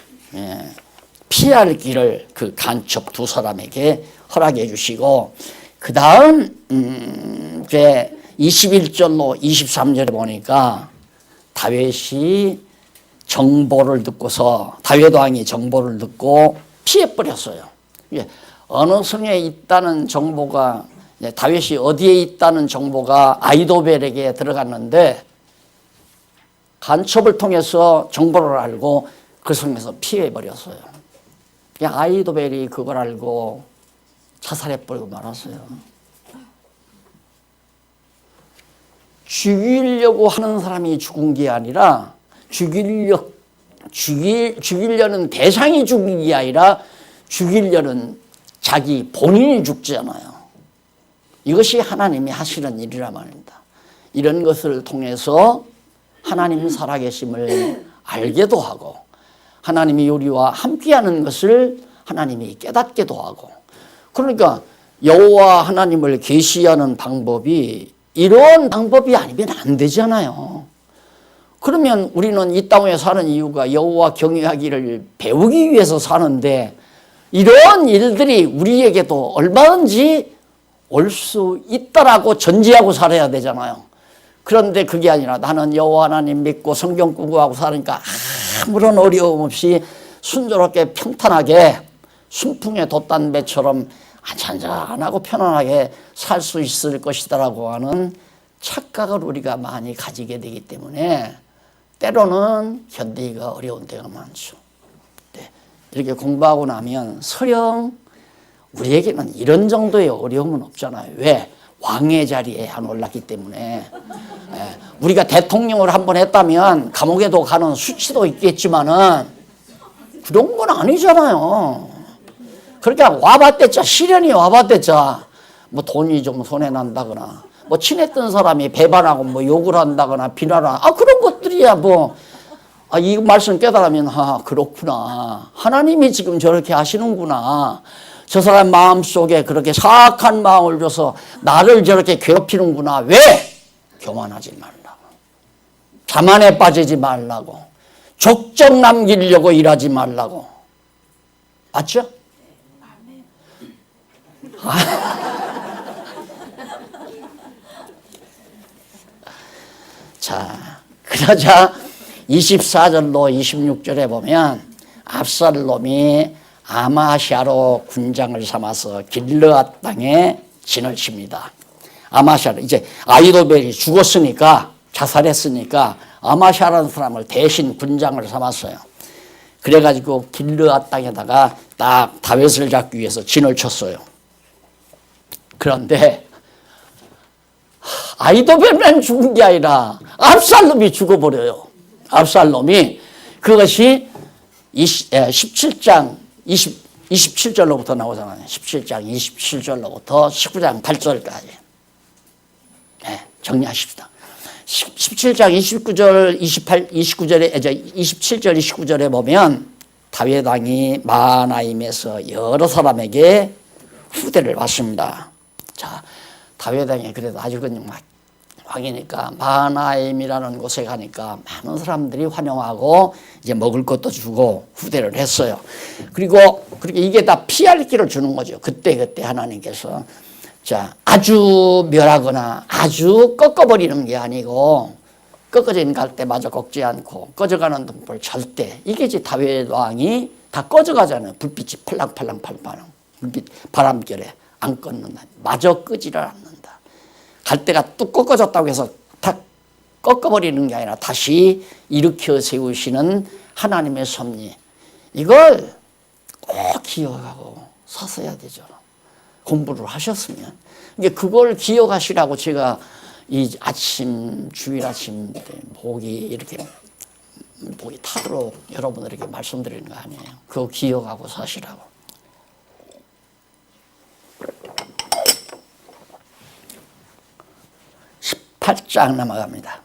피할 길을 그 간첩 두 사람에게 허락해 주시고, 그 다음 21절로 23절에 보니까 다윗이 정보를 듣고서, 다윗 왕이 정보를 듣고 피해버렸어요. 어느 성에 있다는 정보가, 다윗이 어디에 있다는 정보가 아히도벨에게 들어갔는데 간첩을 통해서 정보를 알고 그 성에서 피해버렸어요. 아히도벨이 그걸 알고 자살해버리고 말았어요. 죽이려고 하는 사람이 죽은 게 아니라 죽이려는 대상이 죽은 게 아니라 죽이려는 자기 본인이 죽잖아요. 이것이 하나님이 하시는 일이라 말입니다. 이런 것을 통해서 하나님 살아계심을 알게도 하고 하나님이 우리와 함께하는 것을 하나님이 깨닫게도 하고, 그러니까 여호와 하나님을 계시하는 방법이 이런 방법이 아니면 안 되잖아요. 그러면 우리는 이 땅에 사는 이유가 여호와 경외하기를 배우기 위해서 사는데 이런 일들이 우리에게도 얼마든지 올 수 있다라고 전제하고 살아야 되잖아요. 그런데 그게 아니라 나는 여호와 하나님 믿고 성경 공부하고 사니까 아무런 어려움 없이 순조롭게 평탄하게 순풍에 돛단 배처럼 잔잔하고 편안하게 살 수 있을 것이다라고 하는 착각을 우리가 많이 가지게 되기 때문에 때로는 견디기가 어려운 때가 많죠. 네. 이렇게 공부하고 나면 설령 우리에게는 이런 정도의 어려움은 없잖아요. 왜? 왕의 자리에 안 올랐기 때문에. 우리가 대통령을 한번 했다면 감옥에도 가는 수치도 있겠지만은 그런 건 아니잖아요. 그러니까 와봤댔자, 시련이 와봤댔자, 뭐 돈이 좀 손해난다거나, 뭐 친했던 사람이 배반하고 뭐 욕을 한다거나 비난하거나, 그런 것들이야 뭐, 이 말씀 깨달으면, 그렇구나. 하나님이 지금 저렇게 하시는구나. 저 사람 마음속에 그렇게 사악한 마음을 줘서 나를 저렇게 괴롭히는구나. 왜? 교만하지 말라고. 자만에 빠지지 말라고. 족적 남기려고 일하지 말라고. 맞죠? 자, 그러자 24절로 26절에 보면 압살롬이 아마샤로 군장을 삼아서 길르앗 땅에 진을 칩니다. 아마샤로, 이제 아히도벨이 죽었으니까, 자살했으니까 아마샤라는 사람을 대신 군장을 삼았어요. 그래가지고 길르앗 땅에다가 딱 다윗을 잡기 위해서 진을 쳤어요. 그런데 아히도벨만 죽은 게 아니라 압살롬이 죽어버려요. 압살롬이, 그것이 17장 27절로부터 나오잖아요. 17장 27절로부터 19장 8절까지. 네, 정리하십시다. 17장 29절, 29절에, 27절, 29절에 보면 다윗 왕이 마하나임에서 여러 사람에게 후대를 받습니다. 자, 다윗 왕이 그래도 아주 그냥 왕이니까 마하나임이라는 곳에 가니까 많은 사람들이 환영하고 이제 먹을 것도 주고 후대를 했어요. 그리고 이게 다 피할 길을 주는 거죠. 그때 하나님께서. 자, 아주 멸하거나 아주 꺾어버리는 게 아니고 꺾어진 갈대마저 꺾지 않고 꺼져가는 등불 절대. 이게 이제 다윗 왕이 다 꺼져가잖아요. 불빛이 팔랑팔랑 불빛 바람결에 안 껐는다. 마저 끄지를 않는다. 갈대가 뚝 꺾어졌다고 해서 다 꺾어버리는 게 아니라 다시 일으켜 세우시는 하나님의 섭리. 이걸 꼭 기억하고 사셔야 되죠. 공부를 하셨으면. 그걸 기억하시라고 제가 이 아침, 주일 아침 때 목이 타도록 여러분들에게 말씀드리는 거 아니에요. 그거 기억하고 사시라고. 18장 넘어갑니다.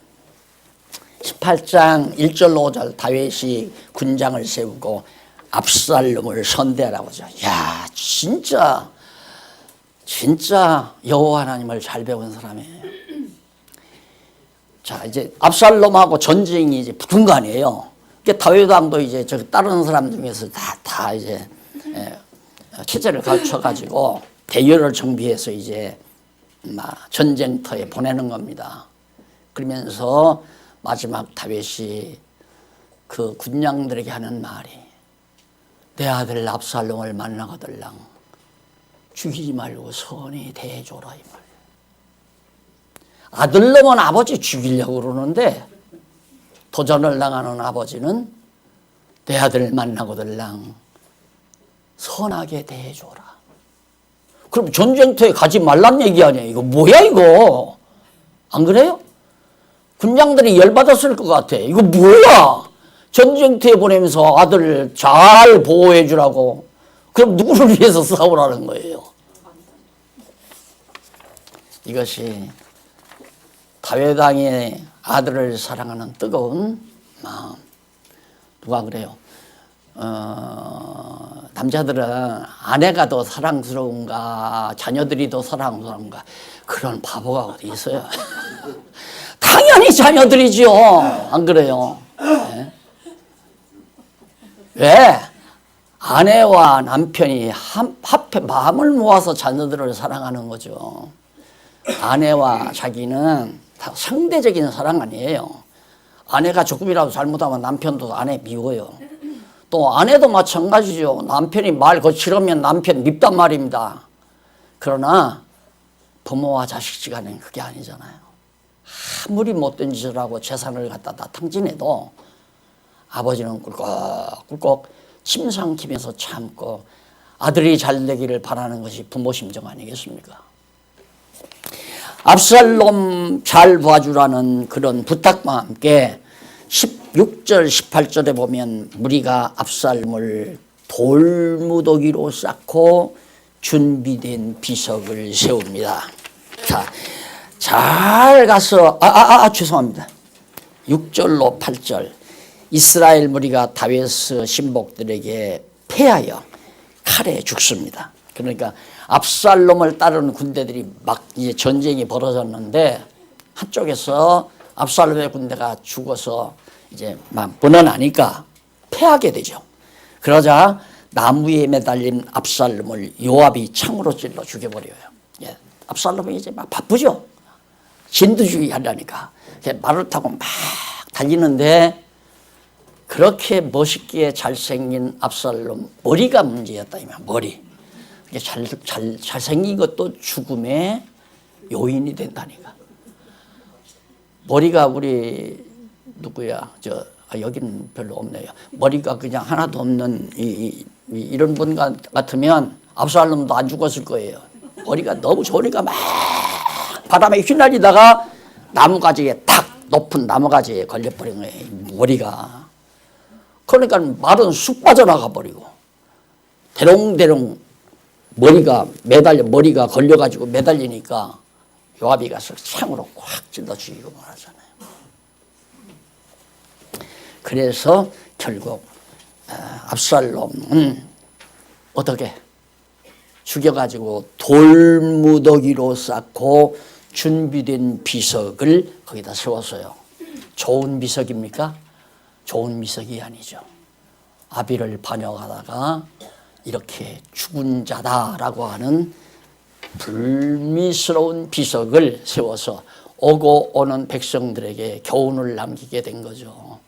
18장 1절 5절 다윗이 군장을 세우고 압살롬을 선대하라고 하죠. 야, 진짜 여호와 하나님을 잘 배운 사람이에요. 자, 이제 압살롬하고 전쟁이 이제 붙은 거 아니에요. 다윗 왕도 이제 다른 사람 중에서 다 이제 체제를 갖춰 가지고 대열을 정비해서 이제 전쟁터에 보내는 겁니다. 그러면서 마지막 다윗이 그 군량들에게 하는 말이 내 아들 압살롬을 만나거들랑 죽이지 말고 선히 대해줘라 이 말. 아들 놈은 아버지 죽이려고 그러는데 도전을 당하는 아버지는 내 아들 만나거들랑 선하게 대해줘라. 그럼 전쟁터에 가지 말란 얘기 아니야. 이거 뭐야 이거. 안 그래요? 군장들이 열받았을 것 같아. 이거 뭐야. 전쟁터에 보내면서 아들을 잘 보호해 주라고. 그럼 누구를 위해서 싸우라는 거예요. 이것이 다윗 왕의 아들을 사랑하는 뜨거운 마음. 누가 그래요? 남자들은 아내가 더 사랑스러운가 자녀들이 더 사랑스러운가 그런 바보가 어디 있어요. 당연히 자녀들이죠. 안 그래요? 네. 왜? 아내와 남편이 합해 마음을 모아서 자녀들을 사랑하는 거죠. 아내와 자기는 다 상대적인 사랑 아니에요. 아내가 조금이라도 잘못하면 남편도 아내 미워요. 또 아내도 마찬가지죠. 남편이 말 거칠으면 남편 밉단 말입니다. 그러나 부모와 자식 시간에는 그게 아니잖아요. 아무리 못된 짓을 하고 재산을 갖다 다 탕진해도 아버지는 꿀꺽꿀꺽 침 삼키면서 참고 아들이 잘 되기를 바라는 것이 부모 심정 아니겠습니까? 압살롬 잘 봐주라는 그런 부탁과 함께 16절 18절에 보면 무리가 압살롬을 돌무더기로 쌓고 준비된 비석을 세웁니다. 자, 잘 가서 죄송합니다. 6절로 8절 이스라엘 무리가 다윗의 신복들에게 패하여 칼에 죽습니다. 그러니까 압살롬을 따르는 군대들이 막 이제 전쟁이 벌어졌는데 한쪽에서 압살롬의 군대가 죽어서 이제 막 번어나니까 패하게 되죠. 그러자 나무에 매달린 압살롬을 요압이 창으로 찔러 죽여버려요. 예. 압살롬이 이제 막 바쁘죠. 진두주의 하려니까 말을 타고 막 달리는데 그렇게 멋있게 잘생긴 압살롬 머리가 문제였다 이면 머리. 잘생긴 것도 죽음의 요인이 된다니까. 머리가 우리 누구야? 여기는 별로 없네요. 머리가 그냥 하나도 없는 이런 분 같으면 압살롬도 안 죽었을 거예요. 머리가 너무 좋으니까 막 바람에 휘날리다가 나무가지에 탁 높은 나무가지에 걸려버린 거예요. 머리가. 그러니까 말은 쑥 빠져나가 버리고 대롱대롱 머리가 걸려가지고 매달리니까 요압이 가서 창으로 꽉 찔러 죽이고 말하잖아요. 그래서 결국 압살롬은 어떻게 죽여가지고 돌무더기로 쌓고 준비된 비석을 거기다 세웠어요. 좋은 비석입니까? 좋은 비석이 아니죠. 아비를 반역하다가 이렇게 죽은 자다라고 하는 불미스러운 비석을 세워서 오고 오는 백성들에게 교훈을 남기게 된 거죠.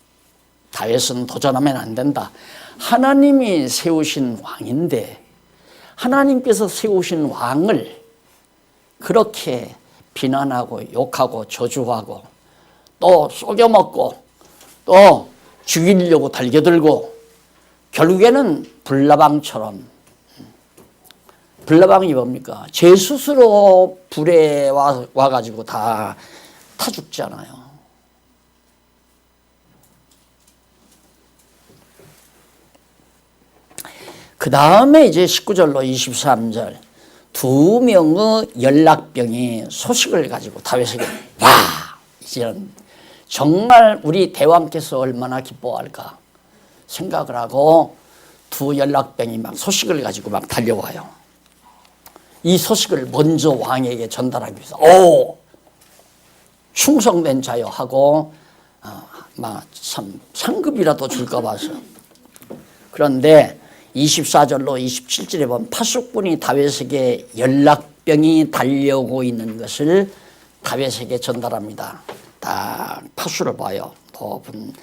다윗은 도전하면 안 된다. 하나님이 세우신 왕인데 하나님께서 세우신 왕을 그렇게 비난하고 욕하고 저주하고 또 속여먹고 또 죽이려고 달겨들고 결국에는 불나방처럼, 불나방이 뭡니까? 제 스스로 불에 와가지고 다 타 죽잖아요. 그 다음에 이제 19절로 23절 두 명의 연락병이 소식을 가지고 다윗에게 와! 이제는 정말 우리 대왕께서 얼마나 기뻐할까 생각을 하고 두 연락병이 막 소식을 가지고 막 달려와요. 이 소식을 먼저 왕에게 전달하기 위해서 오! 충성된 자여 하고 막 상급이라도 줄까 봐서. 그런데 24절로 27절에 보면 파수꾼이 다윗에게 연락병이 달려오고 있는 것을 다윗에게 전달합니다. 딱 파수를 봐요. 높은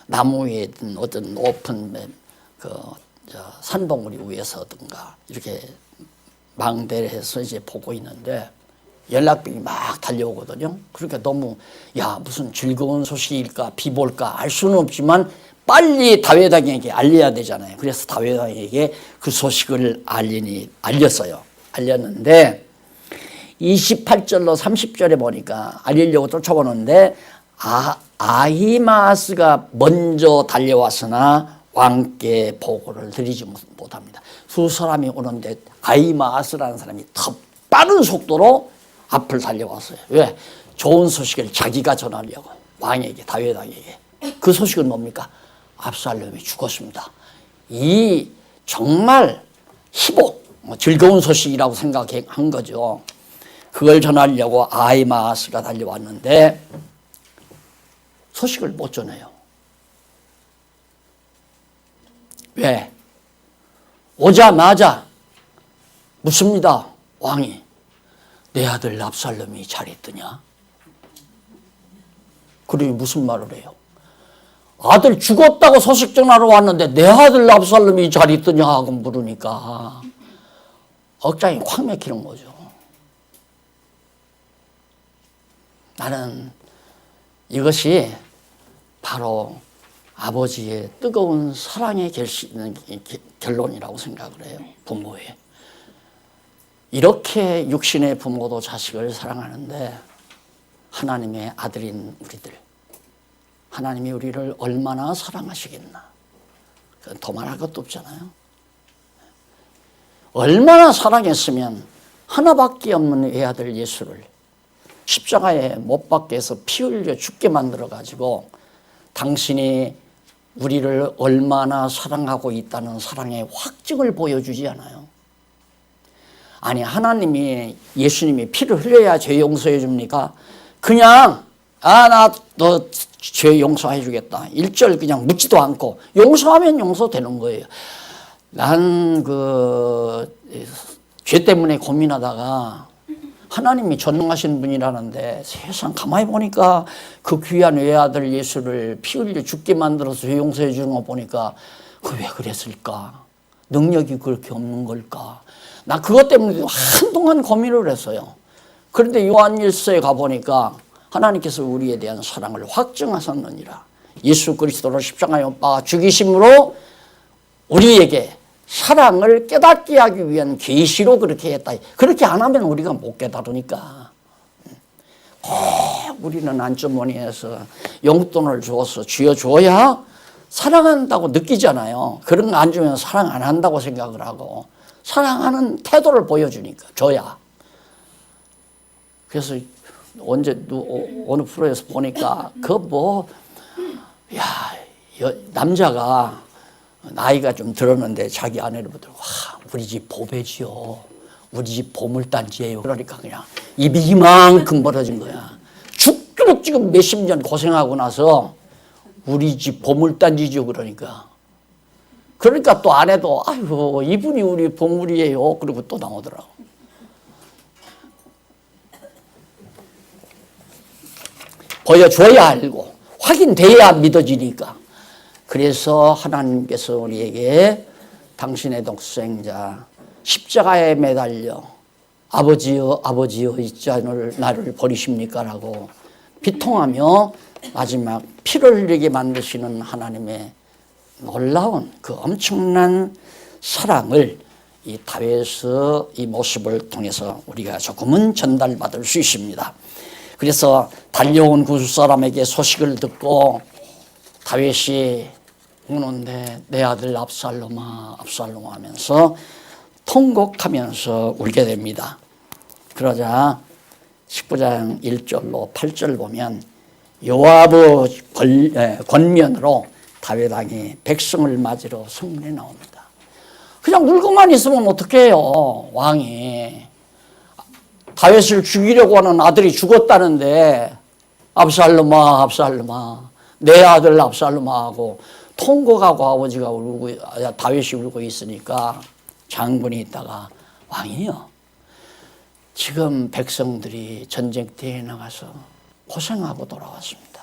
나무 위에 어떤 높은 산봉우리 위에서든가 이렇게 망대를 해서 이제 보고 있는데 연락병이 막 달려오거든요. 그러니까 너무 무슨 즐거운 소식일까 비볼까 알 수는 없지만 빨리 다윗 왕에게 알려야 되잖아요. 그래서 다윗 왕에게 그 소식을 알렸어요. 알렸는데 28절로 30절에 보니까 알리려고 쫓아오는데 아히마스가 먼저 달려왔으나 왕께 보고를 드리지 못합니다. 두 사람이 오는데 아히마스라는 사람이 더 빠른 속도로 앞을 달려왔어요. 왜? 좋은 소식을 자기가 전하려고 왕에게, 다윗 왕에게. 그 소식은 뭡니까? 압살롬이 죽었습니다. 이 정말 희복, 즐거운 소식이라고 생각한 거죠. 그걸 전하려고 아히마스가 달려왔는데 소식을 못 전해요. 왜? 오자마자 묻습니다. 왕이 내 아들 압살롬이 잘 있더냐? 그러니 무슨 말을 해요? 아들 죽었다고 소식 전하러 왔는데 내 아들 압살롬이 잘 있더냐 하고 물으니까 억장이 확 막히는 거죠. 나는 이것이 바로 아버지의 뜨거운 사랑의 결론이라고 생각을 해요. 부모의. 이렇게 육신의 부모도 자식을 사랑하는데 하나님의 아들인 우리들, 하나님이 우리를 얼마나 사랑하시겠나. 그건 더 말할 것도 없잖아요. 얼마나 사랑했으면 하나밖에 없는 외아들 예수를 십자가에 못 박게 해서 피 흘려 죽게 만들어가지고 당신이 우리를 얼마나 사랑하고 있다는 사랑의 확증을 보여주지 않아요? 아니, 하나님이, 예수님이 피를 흘려야 죄 용서해 줍니까? 그냥 나 너 죄 용서해 주겠다. 1절 그냥 묻지도 않고 용서하면 용서되는 거예요. 난 죄 때문에 고민하다가 하나님이 전능하신 분이라는데 세상 가만히 보니까 그 귀한 외아들 예수를 피 흘려 죽게 만들어서 죄 용서해 주는 거 보니까 왜 그랬을까? 능력이 그렇게 없는 걸까? 나 그것 때문에 한동안 고민을 했어요. 그런데 요한일서에 가보니까 하나님께서 우리에 대한 사랑을 확증하셨느니라. 예수 그리스도를 십자가에 못 박아 죽이심으로 우리에게 사랑을 깨닫게 하기 위한 계시로 그렇게 했다. 그렇게 안 하면 우리가 못 깨달으니까. 우리는 안주머니에서 용돈을 주어서 쥐어줘야 사랑한다고 느끼잖아요. 그런 거 안 주면 사랑 안 한다고 생각을 하고 사랑하는 태도를 보여주니까 줘야. 그래서 언제 어느 프로에서 보니까 남자가 나이가 좀 들었는데 자기 아내를 보더라고. 우리 집 보배지요. 우리 집 보물단지예요. 그러니까 그냥 입이 이만큼 벌어진 거야. 죽도록 지금 몇십 년 고생하고 나서 우리 집 보물단지죠. 그러니까 또 아내도 아이고 이분이 우리 보물이에요. 그리고 또 나오더라고. 보여줘야 알고 확인돼야 믿어지니까. 그래서 하나님께서 우리에게 당신의 독생자 십자가에 매달려 아버지여 아버지여 이자를 나를 버리십니까? 라고 비통하며 마지막 피를 흘리게 만드시는 하나님의 놀라운 그 엄청난 사랑을 이 다윗의 이 모습을 통해서 우리가 조금은 전달받을 수 있습니다. 그래서 달려온 구스 사람에게 소식을 듣고 다윗이 우는데 내 아들 압살롬아 압살롬아 하면서 통곡하면서 울게 됩니다. 그러자 19장 1절로 8절 보면 요압의 권면으로 다윗 왕이 백성을 맞으러 성문에 나옵니다. 그냥 울고만 있으면 어떡해요. 왕이 다윗을 죽이려고 하는 아들이 죽었다는데 압살롬아 압살롬아 내 아들 압살롬아 하고 통곡하고 아버지가 울고 다윗이 울고 있으니까 장군이 있다가 왕이요, 지금 백성들이 전쟁터에 나가서 고생하고 돌아왔습니다.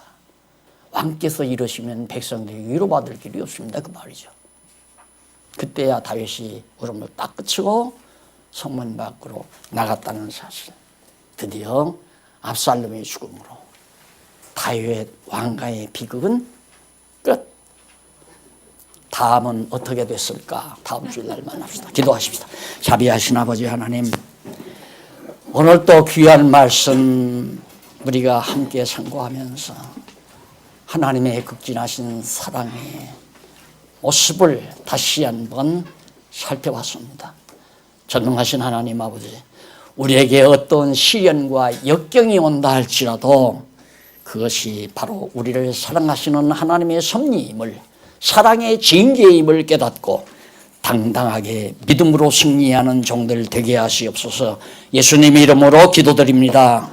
왕께서 이러시면 백성들이 위로받을 길이 없습니다. 그 말이죠. 그때야 다윗이 울음을 딱 그치고 성문 밖으로 나갔다는 사실. 드디어 압살롬의 죽음으로 다윗 왕가의 비극은 끝. 다음은 어떻게 됐을까? 다음 주일날 만납시다. 기도하십시다. 자비하신 아버지 하나님, 오늘 또 귀한 말씀 우리가 함께 상고하면서 하나님의 극진하신 사랑의 모습을 다시 한번 살펴봤습니다. 전능하신 하나님 아버지, 우리에게 어떤 시련과 역경이 온다 할지라도 그것이 바로 우리를 사랑하시는 하나님의 섭리임을, 사랑의 징계임을 깨닫고 당당하게 믿음으로 승리하는 종들 되게 하시옵소서. 예수님 이름으로 기도드립니다.